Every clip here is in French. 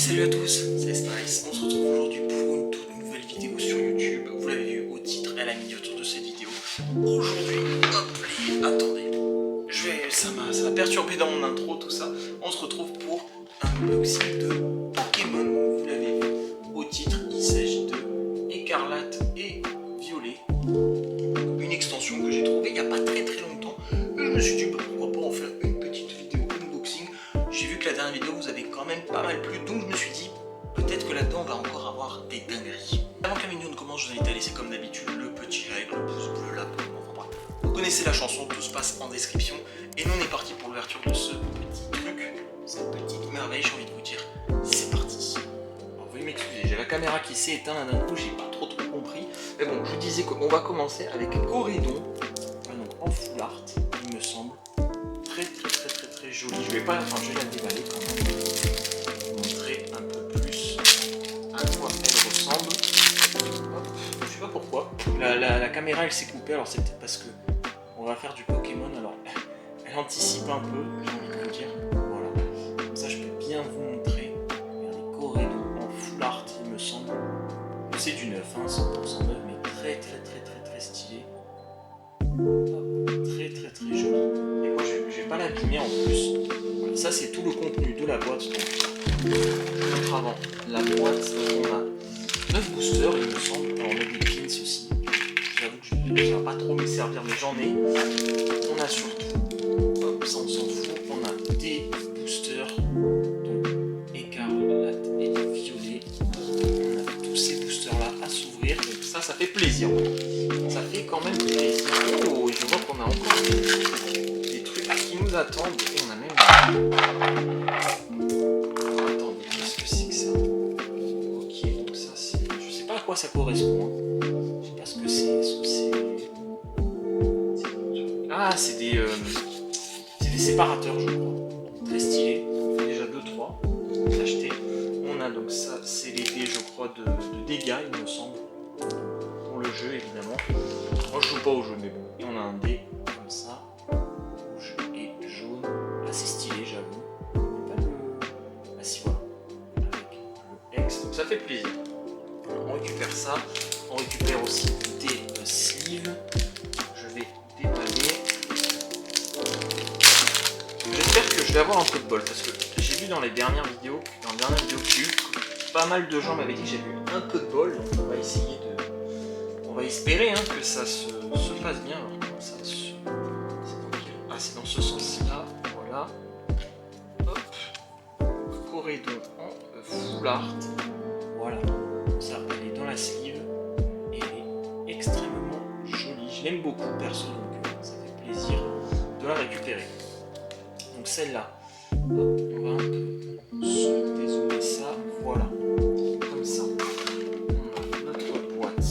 salut à tous, c'est Spice. On se retrouve aujourd'hui pour une toute nouvelle vidéo sur YouTube. Vous l'avez vu au titre et à la miniature de cette vidéo. Aujourd'hui, hop, attendez, ça m'a perturbé dans mon intro, tout ça. On se retrouve pour un unboxing de Pokémon. Vous l'avez vu au titre, il s'agit de Écarlate et Violet. Une extension que j'ai trouvée il n'y a pas très longtemps. Et je me suis dit, pourquoi pas en faire une petite vidéo unboxing. J'ai vu que la dernière vidéo vous avait quand même pas mal plu, donc je me suis dit peut-être que là-dedans on va encore avoir des dingueries. Avant que la vidéo ne commence, je vous invite à laisser comme d'habitude le petit like, le pouce bleu, l'abonnement, enfin bref. Vous connaissez la chanson, tout se passe en description. Et nous on est parti pour l'ouverture de ce petit truc, cette petite merveille, j'ai envie de vous dire, c'est parti. Alors veuillez m'excuser, j'ai la caméra qui s'est éteinte d'un coup, j'ai pas trop compris. Mais bon, je vous disais qu'on va commencer avec Corridon, donc en full art, il me semble. Très jolie. Je vais pas, je vais la déballer quand même. Vous montrer un peu plus à quoi elle ressemble. Hop, je sais pas pourquoi. La caméra elle s'est coupée, alors c'est peut-être parce que on va faire du Pokémon. Alors elle anticipe un peu, j'ai envie de vous dire. Voilà. Comme ça je peux bien vous montrer. Regardez, Corridon en full art, il me semble. C'est du neuf, hein, 100% neuf, mais très stylé. Hop, très joli. Et moi je vais pas l'abîmer en plus. Voilà, ça c'est tout le contenu de la boîte. Donc, je vous montre avant la boîte. On a 9 boosters, il me semble. Alors, on a des pins aussi. J'avoue que ça va pas trop me servir, mais j'en ai. On a surtout, hop, ça on s'en fout. On a des boosters, donc Écarlate et Violet. On a tous ces boosters là à s'ouvrir. Donc ça fait plaisir. Ça fait quand même plaisir. Oh, je vois qu'on a encore des trucs qui nous attendent. Et on a même... Attendez, qu'est-ce que c'est que ça? Ok, donc ça c'est... Je sais pas à quoi ça correspond. Je sais pas ce que c'est. Ah, c'est des séparateurs, je crois. Très stylé. Déjà 2-3. J'ai acheté. On a donc ça, c'est les dés, je crois, de dégâts, il me semble. Pour le jeu, évidemment. Moi, je joue pas au jeu, mais bon. Et on a un dé comme ça. Rouge et jaune. Assez stylé, j'avoue. Pas le... Ah si, voilà. Avec le X. Donc ça fait plaisir. On récupère ça. On récupère aussi des sleeves. Je vais déballer. J'espère que je vais avoir un peu de bol. Parce que j'ai vu dans les dernières vidéos, que j'ai eu, pas mal de gens m'avaient dit que j'avais eu un peu de bol. Donc on va essayer de... On va espérer que ça se passe bien. Alors comment ça se... c'est dans ce sens-là. Voilà. Hop. Corridon en full art. Voilà. Ça, elle est dans la sleeve. Et elle est extrêmement jolie. Je l'aime beaucoup perso, donc ça fait plaisir de la récupérer. Donc celle-là, on va un peu dézoomer ça. Voilà. Comme ça. On a notre boîte.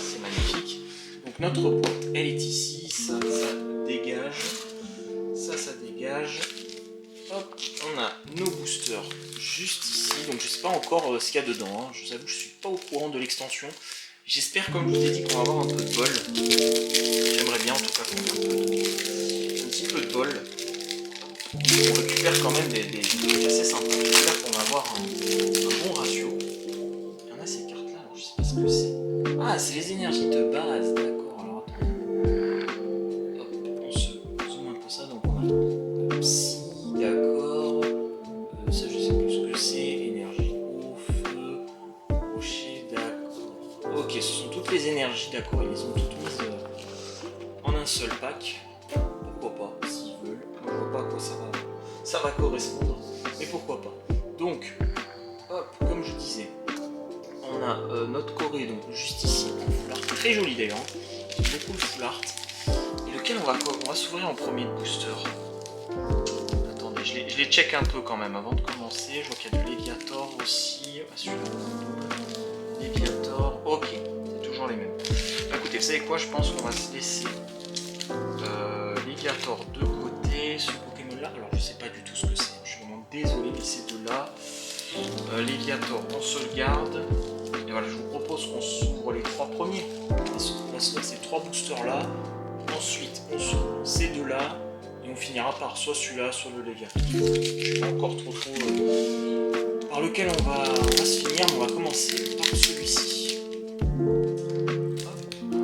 C'est magnifique. Donc notre boîte, elle est ici. Ça dégage. Ça dégage. Hop, on a nos boosters juste ici. Donc je sais pas encore ce qu'il y a dedans. Hein. Je vous avoue, je suis pas au courant de l'extension. J'espère, comme je vous ai dit, qu'on va avoir un peu de bol. J'aimerais bien en tout cas qu'on ait un petit peu de bol. On récupère quand même des trucs assez sympas. J'espère qu'on va avoir un bon ratio. Il y en a ces cartes là, alors je sais pas ce que c'est. Ah, c'est les énergies de base, d'accord. Alors attends. Hop, on se zoome un peu ça. Donc on a psy, d'accord. Ça, je sais plus ce que c'est. Énergie eau, feu, rocher, d'accord. Ok, ce sont toutes les énergies, d'accord. Ils les ont toutes mises en un seul pack. Pourquoi pas, s'ils veulent. Moi, je vois pas à quoi ça va correspondre. Mais pourquoi pas. Donc, hop, comme je disais. On a notre Corridon juste ici, en full art, très joli d'ailleurs, j'aime beaucoup le full art, et lequel on va s'ouvrir en premier de booster. Attendez, je les check un peu quand même avant de commencer. Je vois qu'il y a du Léviator aussi, Léviator, ok, c'est toujours les mêmes. Écoutez, vous savez quoi, je pense qu'on va se laisser Léviator de côté, ce Pokémon là, alors je sais pas du tout ce que c'est, je suis vraiment désolé, mais ces deux là. Léviator, on se le garde. Et voilà, je vous propose qu'on s'ouvre les 3 premiers. On va se faire ces 3 boosters là. Ensuite, on s'ouvre ces deux là. Et Et on finira par soit celui-là, soit le Léviathan. Je sais pas encore trop par lequel on va se finir, mais on va commencer par celui-ci.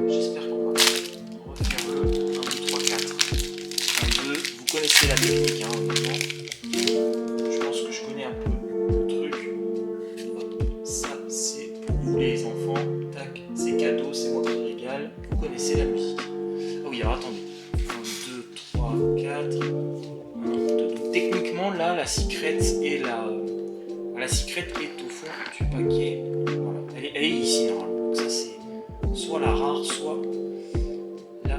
J'espère qu'on va refaire le 1, 2, 3, 4. 1, 2, vous connaissez la technique, hein, maintenant. Je pense que je connais un peu le truc. Ça, c'est pour vous les enfants. Tac, c'est cadeau, c'est moi qui régale. Vous connaissez la musique. Ah oui, alors attendez. 1, 2, 3, 4. 1, 2. Donc techniquement, là, la secret est la secret est au fond du paquet. Voilà. Elle est ici, normalement. Donc ça, c'est soit la rare, soit la... la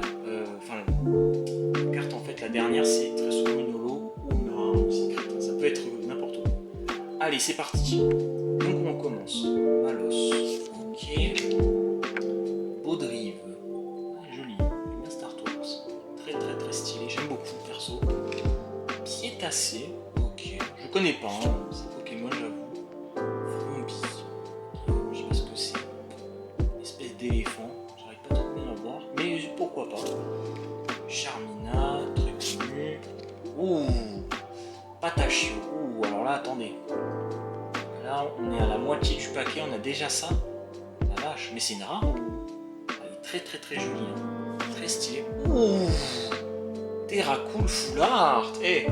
carte, en fait, la dernière, c'est très souvent une holo ou une rare ou secret. Ça peut être n'importe quoi. Allez, c'est parti. Donc on commence. Malos. Ok. Baudrive. Ah, joli. J'aime bien Star Wars. Très très très stylé. J'aime beaucoup perso. Piétassé. Ok. Je connais pas. Hein. C'est Pokémon, j'avoue. Frombi. Je sais pas ce que c'est. Une espèce d'éléphant. J'arrive pas trop bien à voir. Mais pourquoi pas. Charmina. Truc connu. Ouh. Patachio. Ouh. Alors là, attendez. Là, on est à la moitié du paquet, on a déjà ça. La vache, mais c'est une rare. Elle est très très très jolie, hein. Très stylée. Ouh, Terracool Full Art. Eh,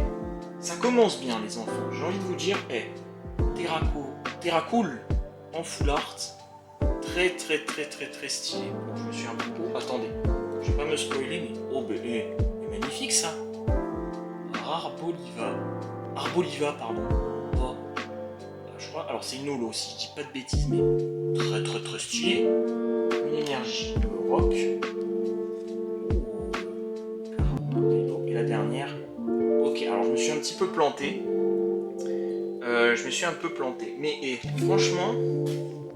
ça commence bien les enfants. J'ai envie de vous dire, Terracool en Full Art. Très très très très très stylé. Bon, je me suis un peu... Oh, attendez, je vais pas me spoiler, mais... Oh, ben, c'est magnifique ça. Arboliva, pardon. Oh. Je crois, alors c'est une holo si je dis pas de bêtises, mais très très très stylé. Une énergie rock. Et la dernière. Ok, alors je me suis un petit peu planté. Mais franchement,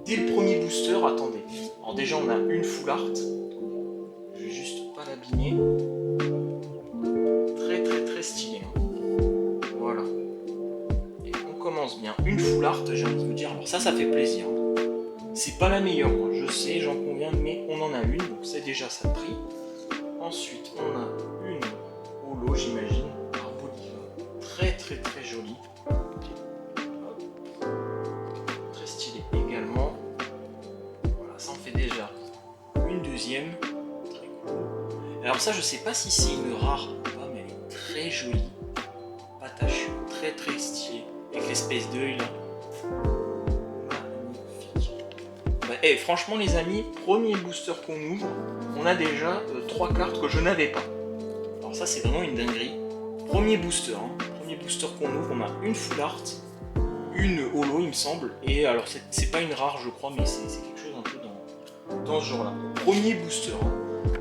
dès le premier booster, attendez. Alors déjà on a une full art. Je vais juste pas l'abîmer. Très très très stylé. Hein. Voilà. Commence bien. Une full art, j'ai envie de vous dire, alors ça fait plaisir. C'est pas la meilleure, hein. Je sais, j'en conviens, mais on en a une, donc c'est déjà ça de prix. Ensuite, on a une holo, j'imagine, Arboliva. Très très très jolie. Très stylée également. Voilà, ça en fait déjà une deuxième. Très cool. Alors ça, je sais pas si c'est une rare ou pas, mais elle est très jolie. Patachio, très très stylée. Avec l'espèce d'œil là. Magnifique. Bah, franchement les amis, premier booster qu'on ouvre, on a déjà 3 cartes que je n'avais pas. Alors ça c'est vraiment une dinguerie. Premier booster, hein. Premier booster qu'on ouvre, on a une full art, une holo il me semble, et alors c'est pas une rare je crois, mais c'est quelque chose un peu dans ce genre là. Premier booster, hein.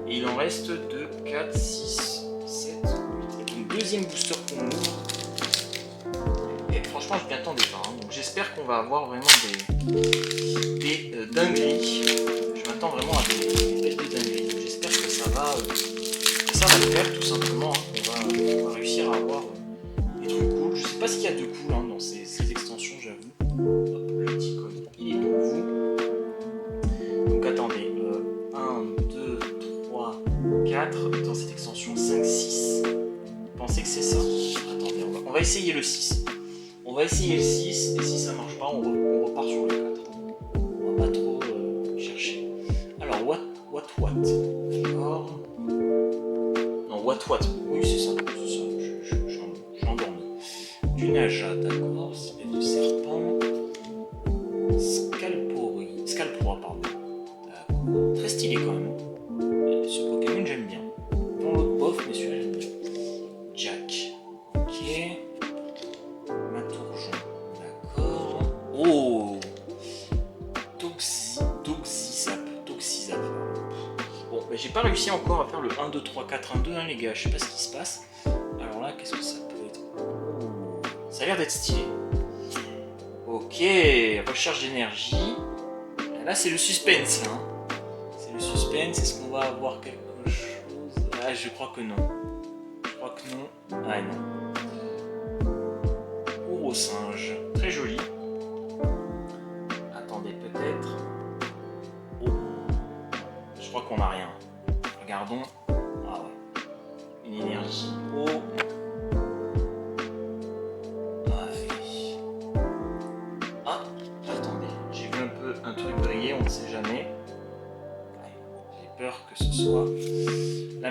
Et il en reste 2, 4, 6, 7, 8. Et donc deuxième booster qu'on ouvre. Franchement, je m'y attendais pas. Hein. Donc j'espère qu'on va avoir vraiment des dingueries. Je m'attends vraiment à des belles dingueries. Donc j'espère que ça va le faire tout simplement. Hein. On va réussir à avoir des trucs cool. Je sais pas ce qu'il y a de cool hein, dans ces extensions, j'avoue. Hop, le petit code, il est pour vous. Donc attendez. 1, 2, 3, 4. Dans cette extension, 5, 6. Vous pensez que c'est ça? Attendez, on va essayer le 6. On va essayer le 6 et si ça marche pas, on repart sur le 4. On va pas trop chercher. Alors, what D'accord. Non, what oui, c'est ça. J'ai endormi. Du Naja, d'accord. C'est du serpent. Scalpora, pardon. D'accord. Très stylé quand même. Ce Pokémon, j'aime bien. Dans l'autre bof, mais celui-là, j'aime bien. Jack. Ok. Oh, Toxizap. Bon, bah, j'ai pas réussi encore à faire le 1, 2, 3, 4, 1, 2, hein, les gars. Je sais pas ce qui se passe. Alors là, qu'est-ce que ça peut être? Oh, ça a l'air d'être stylé. Ok, recherche d'énergie. Là, c'est le suspense. Hein. C'est le suspense. Est-ce qu'on va avoir quelque chose? Ah, je crois que non. Ah non. Singe, très joli. Attendez peut-être. Oh, je crois qu'on n'a rien. Regardons. Ah ouais. Une énergie. Oh,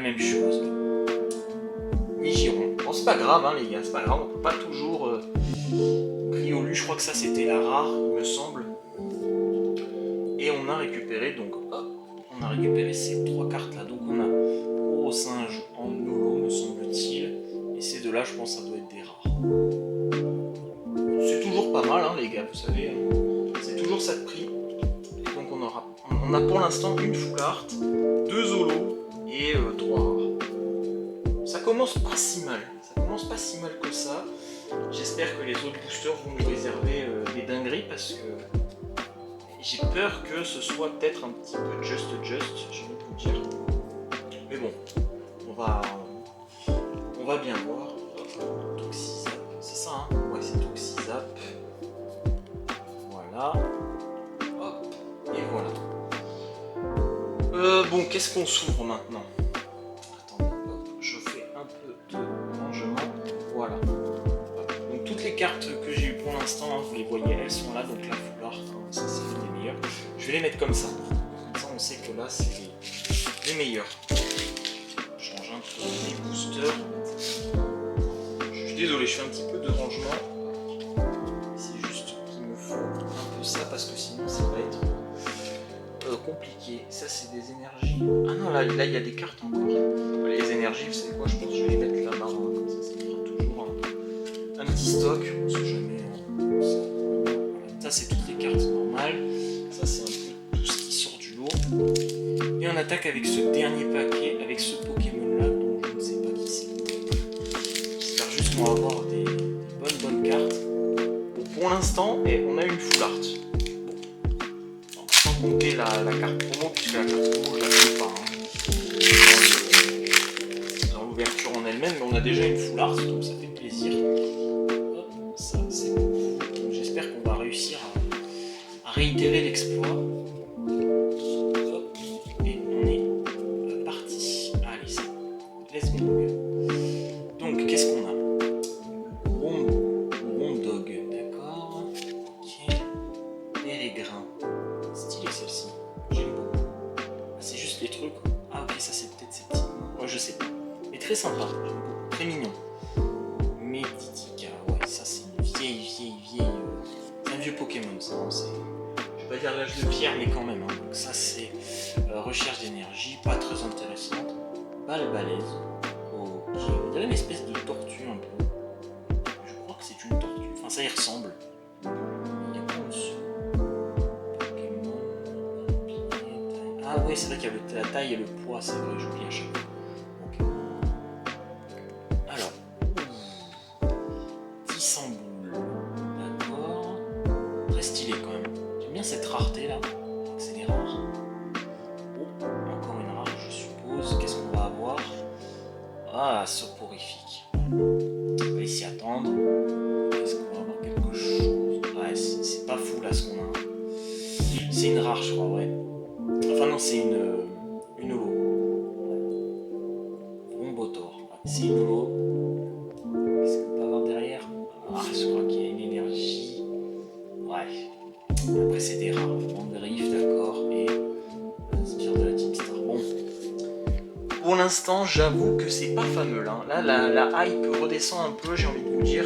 même chose. Ni giron. Bon, c'est pas grave, hein, les gars, c'est pas grave, on peut pas toujours crier au lu. Je crois que ça c'était la rare, il me semble. Et on a récupéré, donc hop, on a récupéré ces 3 cartes là. Donc on a Gros Singe en holo, me semble-t-il. Et ces deux là, je pense que ça doit être des rares. C'est toujours pas mal, hein, les gars, vous savez. C'est toujours ça de prix. Et donc on a pour l'instant une full art, 2 holos et 3 rares. Ça commence pas si mal. Ça commence pas si mal que ça. J'espère que les autres boosters vont nous réserver des dingueries parce que j'ai peur que ce soit peut-être un petit peu just, j'ai envie de vous dire. Mais bon, on va bien voir. Toxizap, c'est ça, hein? Ouais, c'est Toxizap. Voilà. Hop, et voilà. Bon, qu'est-ce qu'on s'ouvre maintenant? Attends, hop, je fais un peu de rangement. Voilà. Donc toutes les cartes que j'ai eues pour l'instant, hein, vous les voyez, elles sont là. Donc la full art, hein, ça c'est une des meilleures. Je vais les mettre comme ça. Comme ça, on sait que là, c'est les meilleurs. Je change un peu les boosters. Je suis désolé, je fais un petit peu de rangement. C'est juste qu'il me faut un peu ça parce que sinon, ça va être compliqué. Ça, c'est des énergies. Ah non, là, il y a des cartes encore. Les énergies, vous savez quoi? Je pense que je vais les mettre là-bas. Hein, comme ça fera toujours un petit stock. On sait jamais. Hein. Ça, c'est toutes les cartes normales. Ça, c'est un peu tout ce qui sort du lot. Et on attaque avec ce dernier paquet, avec ce Pokémon-là, dont je ne sais pas qui c'est. J'espère juste qu'on va avoir des bonnes cartes. Bon, pour l'instant, on a une full art. Bon. Sans compter la carte promo, puisque la carte promo, je la fais pas. Hein. Dans l'ouverture en elle-même, mais on a déjà une full art, donc ça fait plaisir. Hop, ça, c'est bon. Donc j'espère qu'on va réussir à réitérer l'exploit. Donc, qu'est-ce qu'on a? Rondog, d'accord. Ok. Pérégrin. Stylé celle-ci. J'aime beaucoup. Ah, c'est juste les trucs. Ah, ok, ça c'est peut-être ces petits. Ouais, je sais pas. Mais très sympa. J'aime beaucoup. Très mignon. Meditica. Ouais, ça c'est une vieille. C'est un vieux Pokémon, ça. Hein, je vais pas dire l'âge de pierre, mais quand même. Hein. Donc, ça c'est recherche d'énergie. Pas très intéressante. Balbalaise. Ok, on dirait une espèce de tortue un peu. Je crois que c'est une tortue. Enfin, ça y ressemble. Il y a quoi dessus? Pokémon. Ah ouais, c'est vrai qu'il y a la taille et le poids, c'est vrai, j'oublie à chaque fois. Ok. Alors. Tissamboule. D'accord. Très stylé quand même. J'aime bien cette rareté là. C'est des rares. Oh, encore une rare, je suppose. Qu'est-ce qu'on va avoir? Ah, soporifique. On va s'y attendre. Est-ce qu'on va avoir quelque chose? Ouais, c'est pas fou là ce qu'on a. C'est une rare, je crois, ouais. Enfin, non, c'est une holo. Rombotor. Ouais, c'est une holo. Qu'est-ce qu'on peut avoir derrière? Ah, je crois qu'il y a une énergie. Ouais. Après, c'est des rares. Mandriff, d'accord. Et Spire de la Team Star. Bon. Pour l'instant, j'avoue que c'est pas fameux là. Là, la hype redescend un peu, j'ai envie de vous dire.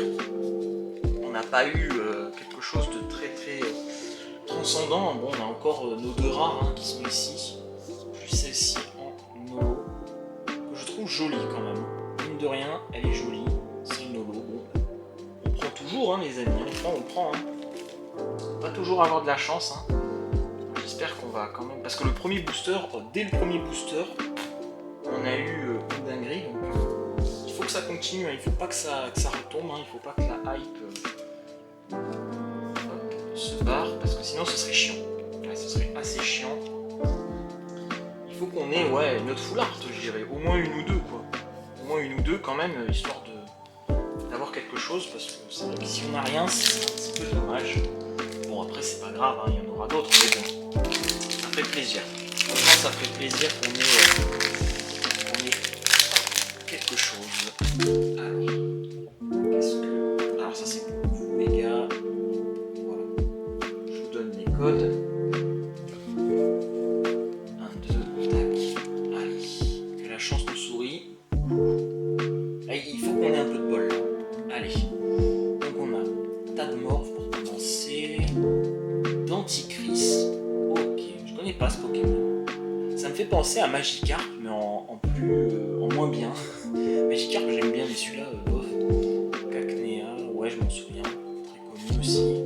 On n'a pas eu quelque chose de très transcendant. Bon, on a encore nos deux rares hein, qui sont ici. Puis celle-ci en holo. Que je trouve jolie quand même. Mine de rien, elle est jolie. C'est une holo. Bon. On prend toujours, hein, les amis. On prend. Hein. On va toujours avoir de la chance. Hein. J'espère qu'on va quand même. Parce que le premier booster, dès le premier booster, on a eu une dinguerie, donc il faut que ça continue, hein. Il faut pas que ça retombe, hein. Il faut pas que la hype se barre, parce que sinon ce serait chiant. Ouais, ce serait assez chiant. Il faut qu'on ait notre full art, je dirais, au moins une ou deux, quoi. Au moins une ou deux quand même, histoire d'avoir quelque chose, parce que c'est vrai que si on n'a rien, c'est un petit peu dommage. Bon après c'est pas grave, hein, il y en aura d'autres, mais bon, ça fait plaisir. Franchement ça fait plaisir qu'on ait quelque chose. Alors, qu'est-ce que... Alors ça c'est pour vous les gars. Voilà. Je vous donne les codes. 1, 2, tac. Allez. Que la chance nous sourit. un peu de bol là. Allez. Donc on a Tadmorph pour commencer. Denticris. Ok, je connais pas ce Pokémon. Ça me fait penser à Magikarp, mais en moins bien. Magikarp, j'aime bien, mais celui-là, bof. Cacnea, ouais, je m'en souviens. Très connu aussi.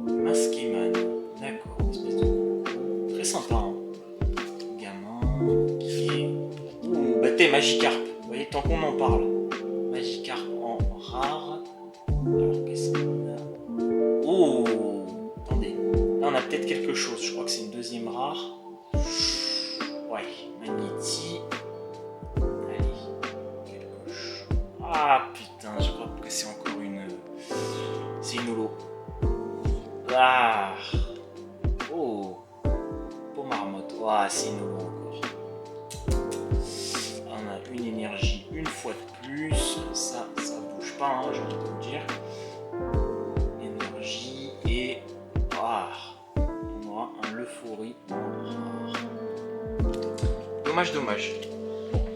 Masqueman, d'accord, espèce de coco. Très sympa, hein. Gamin, qui est. Ouh, bah t'es Magikarp. Vous voyez, tant qu'on en parle. Magikarp en rare. Alors, qu'est-ce qu'on a? Oh, attendez. Là, on a peut-être quelque chose. Je crois que c'est une deuxième rare. Ouais, Magnéti. Allez, quelque chose. Ah putain, je crois que c'est encore une. C'est une holo. Ah. Oh. Marmotte. Ah, c'est une holo encore. On a une énergie une fois de plus. Ça bouge pas, hein, j'ai envie de vous dire. Énergie et. Ah. On aura un Leufori en rare. Dommage.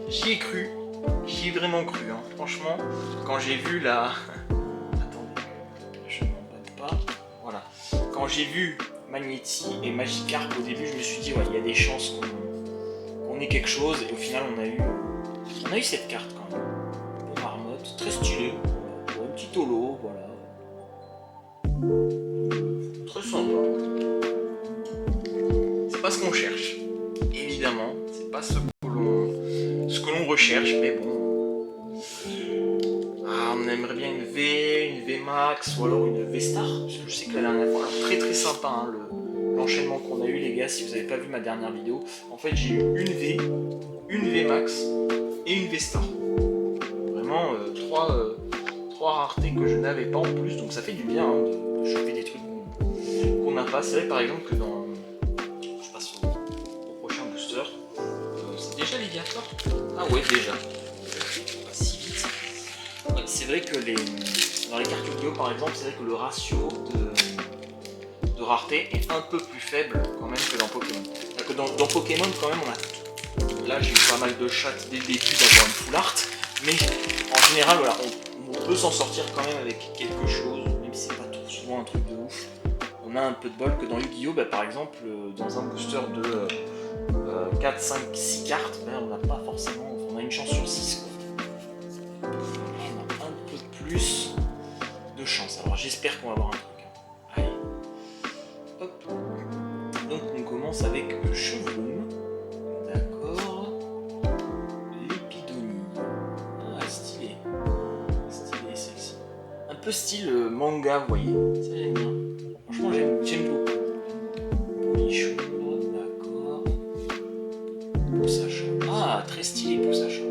J'y ai cru. J'y ai vraiment cru. Hein. Franchement, quand j'ai vu la. Attendez, je m'embête pas. Voilà. Quand j'ai vu Magnéti et Magikarp au début, je me suis dit, ouais, il y a des chances qu'on ait quelque chose. Et au final, on a eu cette carte quand même. Bon marmotte, très stylé. Voilà. Un petit holo, voilà. Très sympa. C'est pas ce qu'on cherche. Évidemment, c'est pas ce que l'on recherche, mais bon. Ah, on aimerait bien une V Max ou alors une V Star. Parce que je sais que la dernière fois, très très sympa hein, l'enchaînement qu'on a eu, les gars. Si vous n'avez pas vu ma dernière vidéo, en fait j'ai eu une V Max et une V Star. Vraiment trois raretés que je n'avais pas en plus, donc ça fait du bien hein, de choper des trucs qu'on n'a pas. C'est vrai par exemple que dans. Je passe au prochain booster. C'est déjà Léviator. Ah ouais, déjà. Si vite. Ouais, c'est vrai que dans les cartes Yu-Gi-Oh par exemple, c'est vrai que le ratio de rareté est un peu plus faible quand même que dans Pokémon. Que dans Pokémon quand même on a. Là j'ai eu pas mal de chats dès le début d'avoir une full art, mais en général voilà, on peut s'en sortir quand même avec quelque chose, même si c'est pas trop souvent un truc de ouf. On a un peu de bol que dans Yu-Gi-Oh bah, par exemple dans un booster de 4, 5, 6 cartes, ben, on n'a pas forcément. On a une chance sur 6 quoi. On a un peu plus de chance. Alors j'espère qu'on va avoir un truc. Allez. Hop. Donc on commence avec Chevroom. D'accord. L'épidonie. Ah stylé. Stylé celle-ci. Un peu style manga, vous voyez. Ça j'aime bien. Franchement j'aime beaucoup. Polichon, d'accord. Poussacha. Ah très stylé Poussacha.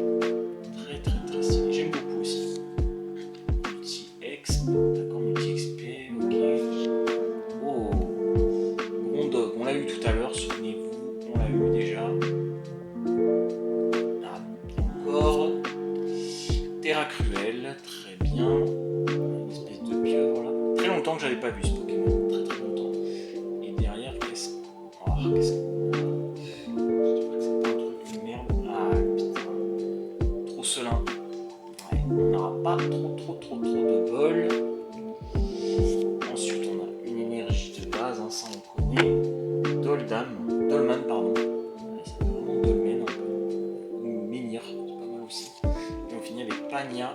Très stylé. J'aime beaucoup aussi. Multi-Exp. D'accord, multi-XP, ok. Oh. Grondog, on l'a eu tout à l'heure, souvenez-vous. On l'a eu déjà. Ah, encore. Terra Cruel, très bien. Une espèce de pieuvre là. Très longtemps que j'avais pas vu ce Pokémon. Très longtemps. Et derrière, qu'est-ce qu'on a? On n'aura pas trop de bol. Ensuite on a une énergie de base, hein, ça on connaît. Dolman pardon. C'est vraiment Dolmen un peu. Ou Menhir, c'est pas mal aussi. Et on finit avec Pania.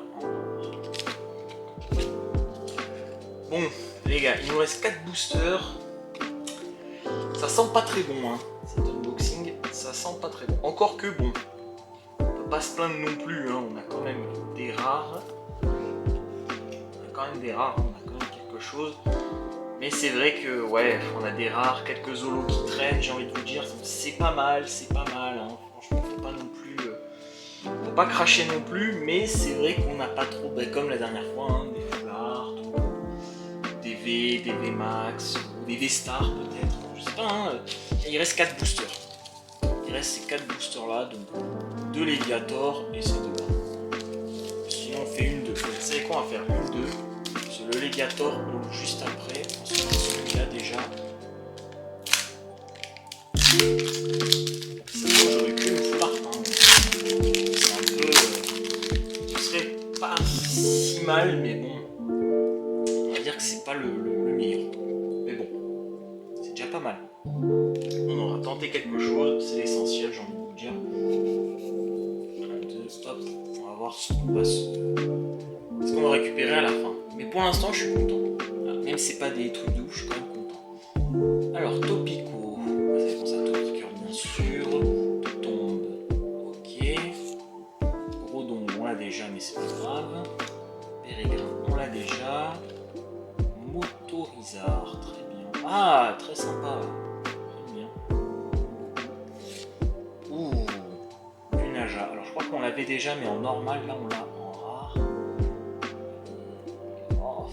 Bon les gars, il nous reste 4 boosters. Ça sent pas très bon hein. Cet unboxing, ça sent pas très bon. Encore que bon. Pas se plaindre non plus, hein. On a quand même des rares. On a quand même quelque chose. Mais c'est vrai que, ouais, on a des rares, quelques holos qui traînent, j'ai envie de vous dire, c'est pas mal, hein. Franchement, faut pas non plus. Faut pas cracher non plus, mais c'est vrai qu'on n'a pas trop, comme la dernière fois, hein, des full art, des V Max, ou des V Star peut-être, je sais pas, hein. Il reste 4 boosters. Il reste ces 4 boosters là, donc 2 Léviator et ces 2 là. Sinon on fait une 2. Vous savez quoi, on va faire une 2. Parce que le Léviator on le juste après. Ensuite celui-là déjà. C'est bon, j'aurais pu une full art. Hein. C'est un peu. Ce serait pas si mal, mais bon, on va dire que c'est pas le meilleur. Mais bon, c'est déjà pas mal. On aura tenté quelque chose, c'est l'essentiel, j'ai envie de vous dire. 1, 2, hop, on va voir ce qu'on va récupérer à la fin. Mais pour l'instant, je suis content. Même si c'est pas des trucs de ouf, je suis quand même content. Alors, Topico, ça dépend ça, Topiqueur bien sûr. Tombe, ok. Grodon, on l'a déjà, mais c'est pas grave. Pérégrin, on l'a déjà. Motorizard, très bien. Ah, très sympa. Très bien. Ouh, du Naja. Alors, je crois qu'on l'avait déjà, mais en normal, là, on l'a en rare. Oh.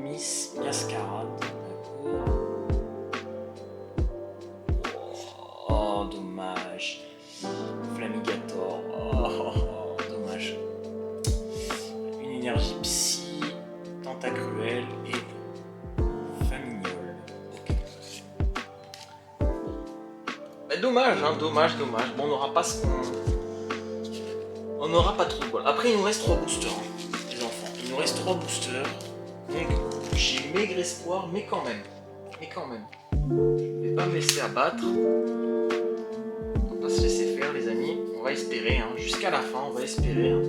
Miss Mascarade, d'accord. Oh, dommage. Flamigator, oh, dommage. Une énergie psy, Tentacruel et Famignol. Okay. Bah, dommage, hein, dommage. Bon, on n'aura pas ce qu'on... On n'aura pas trop de bol. Après, il nous reste 3 boosters, hein, les enfants. Il nous reste 3 boosters. Donc, j'ai maigre espoir, mais quand même. Je vais pas me laisser abattre. On va pas se laisser faire, les amis. On va espérer, hein. Jusqu'à la fin, on va espérer. Hein.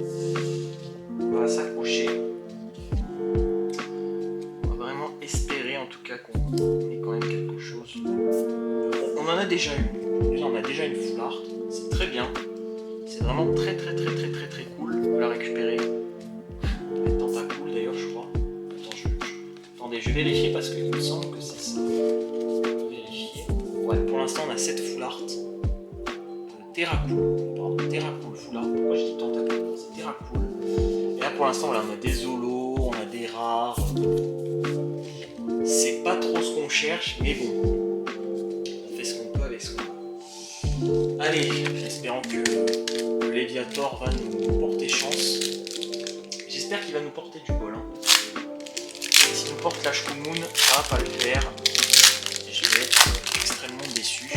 On va s'accrocher. On va vraiment espérer, en tout cas, qu'on ait quand même quelque chose. On en a déjà eu. Déjà, on a déjà une full art. C'est très bien. C'est vraiment très cool de la récupérer. Elle tente à cool d'ailleurs, je crois. Attendez, je vais vérifier parce qu'il me semble que c'est ça. Je vais vérifier. Ouais, pour l'instant, on a 7 full art. Terracool. Pardon, Terracool full art. Pourquoi je dis Tentacool? C'est Terracool. Et là, pour l'instant, voilà, on a des holos, on a des rares. C'est pas trop ce qu'on cherche, mais bon. On fait ce qu'on peut avec ce qu'on a. Allez, espérons que le Léviator va nous porter chance. J'espère qu'il va nous porter du bol. Hein. S'il nous porte la Shkumun, ça va pas le faire. Et je vais être extrêmement déçu.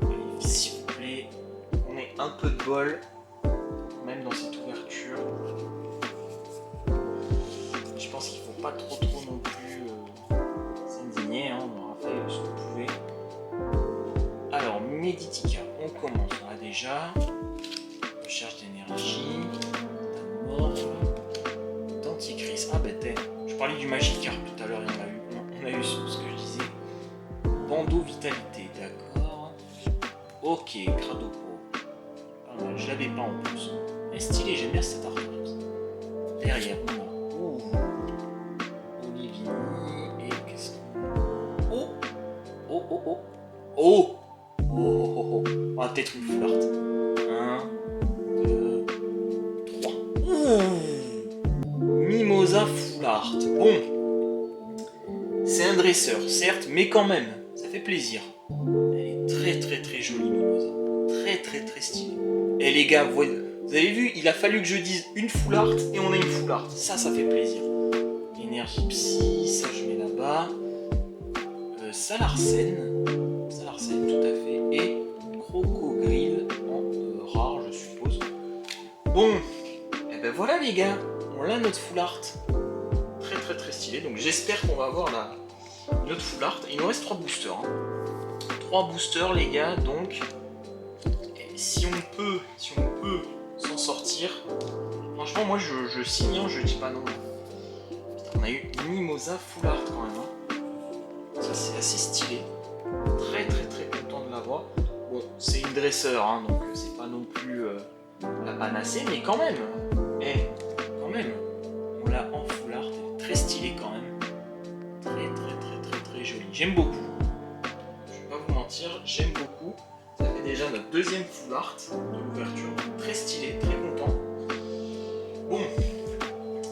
Allez, s'il vous plaît, on ait un peu de bol, même dans cette ouverture. Je pense qu'il faut pas trop non plus s'indigner. Hein. On aura fait ce qu'on pouvait. Alors, Meditica, on commence. On a déjà recherche d'énergie, Denticris. Ah ben je parlais du Magikarp tout à l'heure, on a eu ce que je disais. Bandeau vitalité, d'accord. Ok, Cradopo. Pas mal, je l'avais pas en plus. Mais stylé, j'aime bien cette artwork. Derrière, on a Olivini et qu'est-ce qu'on a? Oh, on a peut-être une full art. 1, 2, 3. Mimosa full art. Bon, c'est un dresseur, certes, mais quand même, ça fait plaisir. Elle est très jolie, Mimosa. Très stylée. Et les gars, vous avez vu, il a fallu que je dise une full art et on a une full art. Ça fait plaisir. Énergie psy, ça je mets là-bas. Salarsen, tout à fait. Et Crocogrill en rare, je suppose. Bon, et ben voilà les gars, on a notre full art. Très stylé. Donc j'espère qu'on va avoir notre full art. Il nous reste 3 boosters. Hein. 3 boosters les gars, donc si on peut s'en sortir, franchement moi je signe, hein, je dis pas non. Putain, on a eu Mimosa full art quand même. Hein. Ça c'est assez stylé. Très content de l'avoir. Bon, c'est une dresseur, hein, donc c'est pas non plus la panacée, mais quand même. Quand même. On l'a en full art. Très stylé quand même. Très joli. J'aime beaucoup. Je vais pas vous mentir, j'aime beaucoup. Ça fait déjà notre deuxième full art de l'ouverture. Très stylé, très content. Bon,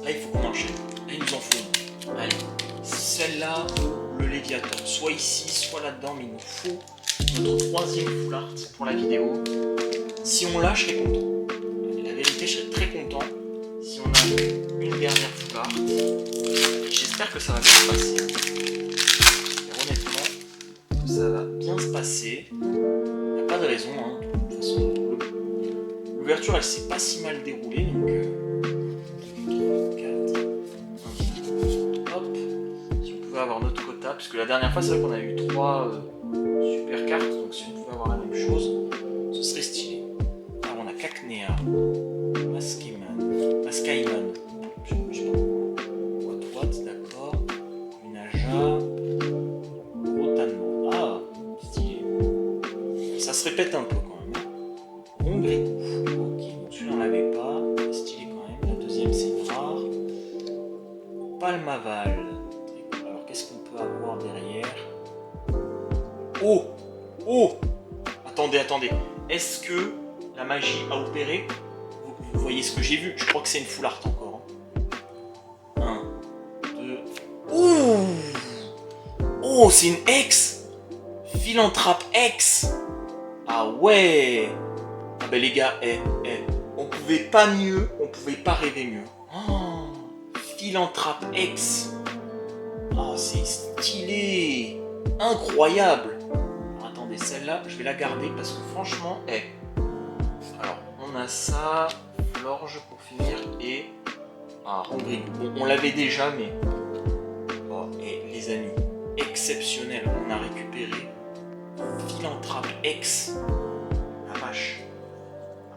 là il faut qu'on enchaîne. Là il nous en faut une. Allez, celle-là ou le Léviator. Soit ici, soit là-dedans, mais il nous faut notre troisième full art pour la vidéo. Si on l'a, je serais content. La vérité, je serais très content si on a une dernière full art. J'espère que ça va bien se passer. Et honnêtement, que ça va bien se passer. Il n'y a pas de raison, hein. De toute façon, L'ouverture, elle s'est pas si mal déroulée, donc 4, 1, hop. Si on pouvait avoir notre quota, parce que la dernière fois, c'est vrai qu'on a eu 3 super cartes, donc si on pouvait avoir la même chose, ce serait stylé. Alors on a Cacnea, Mascaiman, je sais pas quoi, d'accord, Unaja, Rotanmo. Ah, stylé. Ça se répète un peu quand même. Rongricou, ok, donc celui-là on l'avait pas, stylé quand même. La deuxième c'est une rare. Palmaval. Alors qu'est-ce qu'on peut avoir derrière? Oh! Oh! Attendez. Est-ce que la magie a opéré? Vous voyez ce que j'ai vu? Je crois que c'est une full art encore. 1, 2. Oh! Oh, c'est une ex! Philanthrope ex! Ah ouais! Ah ben les gars, on pouvait pas mieux, on pouvait pas rêver mieux. Oh, Philanthrope ex! Oh, c'est stylé! Incroyable! Alors, attendez, celle-là, je vais la garder parce que franchement, alors, on a ça, Florge pour finir et... Ah, Rongricou. Bon, on l'avait déjà, mais... Oh, et les amis, exceptionnel, on a récupéré Philanthrope X. La vache.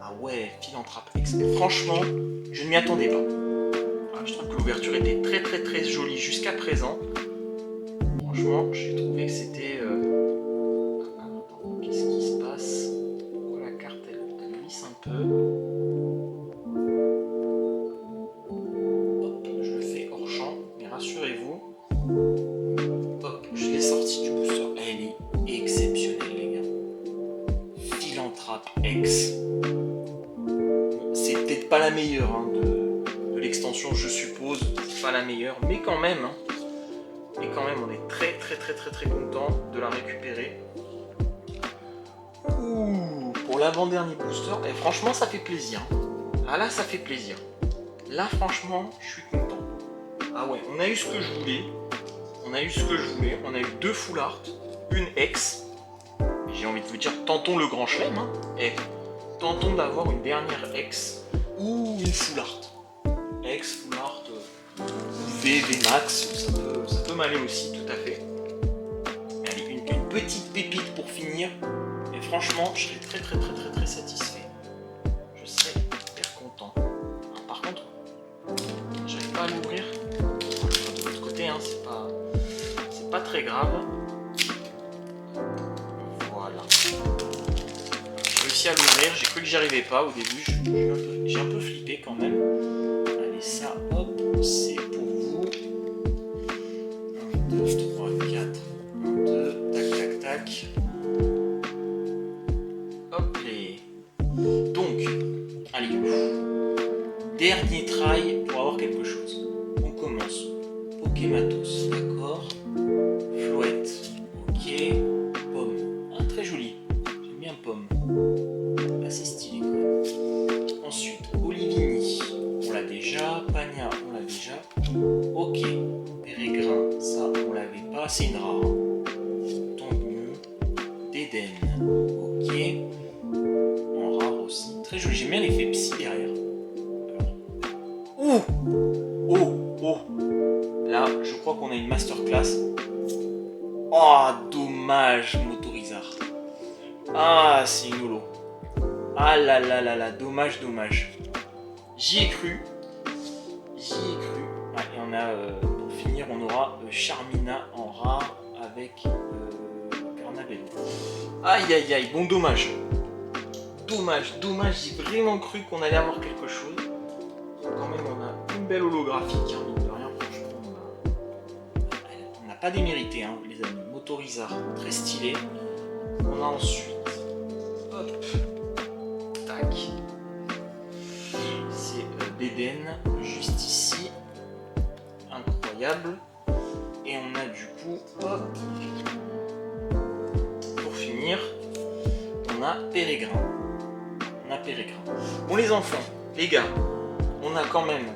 Ah ouais, Philanthrope X. Et franchement, je ne m'y attendais pas. Ah, je trouve que l'ouverture était très jolie jusqu'à présent. Franchement, j'ai trouvé que c'était... Qu'est-ce qui se passe? Pourquoi la carte elle glisse un peu? Hop, je le fais hors champ, mais rassurez-vous. Hop, je l'ai sorti du booster. Elle est exceptionnelle, les gars. Philanthrope X. Bon, c'est peut-être pas la meilleure hein, de l'extension, je suppose. C'est pas la meilleure, mais quand même. Hein. Et quand même, on est très content de la récupérer. Ouh, pour l'avant-dernier booster, et franchement, ça fait plaisir. Ah là, ça fait plaisir. Là, franchement, je suis content. Ah ouais, on a eu ce que je voulais. On a eu 2 full art, une ex. J'ai envie de vous dire, tentons le grand chelem. Hein. Et tentons d'avoir une dernière ex ou une full art. Ex, full art, V max, ça peut m'aller aussi, tout à fait. Allez, une petite pépite pour finir. Et franchement, je serais très satisfait. Je serais hyper content. Alors, par contre, j'arrive pas à l'ouvrir. De l'autre côté, hein, c'est pas très grave. Voilà. J'ai réussi à l'ouvrir. J'ai cru que j'y arrivais pas au début. J'ai un peu flippé quand même. Allez, ça, hop, c'est pour vous. 1, 2, 3, 4. 1, 2, tac. Hop, les. Donc, allez. Dernier try pour avoir quelque chose. On commence. Pokématos, d'accord. Flouette, ok. Pomme, ah, très joli. J'aime bien pomme. Assez stylé quand même. Ensuite, Olivini, on l'a déjà. Pagna, on l'a déjà. Ok. Pérégrin, ça on l'avait pas. C'est une rare. Tant mieux. Déden, ok. En rare aussi. Très joli. J'aime bien l'effet psy derrière. Alors. Oh. Là, je crois qu'on a une masterclass. Oh, dommage, Motorizar. Ah, c'est une holo. Ah là, dommage. J'y ai cru. Ah, et on a, pour finir, on aura Charmina en rare avec Carnabello. Aïe, bon, dommage. J'ai vraiment cru qu'on allait avoir quelque chose. Quand même, on a une belle holographie qui mine de rien, franchement. On n'a pas démérité, hein, les amis. Motorizar, très stylé. On a ensuite. Hop. Tac. C'est Déden, juste ici. Incroyable. Et on a du coup. Hop. Pour finir, on a Pérégrin. Bon, les enfants, les gars, on a quand même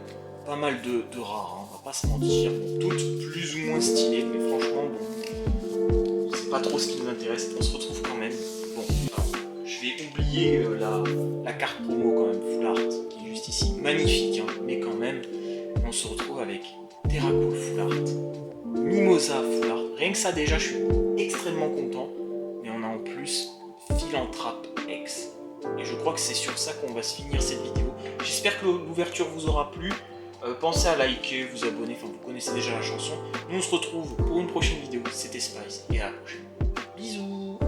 pas mal de rares, hein, on va pas se mentir. Bon, toutes plus ou moins stylées, mais franchement, bon, c'est pas trop ce qui nous intéresse. On se retrouve quand même. Bon, alors, je vais oublier la carte promo quand même. magnifique, hein, mais quand même, on se retrouve avec Terracool Full Art, Mimosa Full Art. Rien que ça, déjà, je suis extrêmement content. Mais on a en plus Philanthrope X. Et je crois que c'est sur ça qu'on va se finir cette vidéo. J'espère que l'ouverture vous aura plu. Pensez à liker, vous abonner, enfin vous connaissez déjà la chanson. Nous on se retrouve pour une prochaine vidéo. C'était Spice et à la prochaine. Bisous.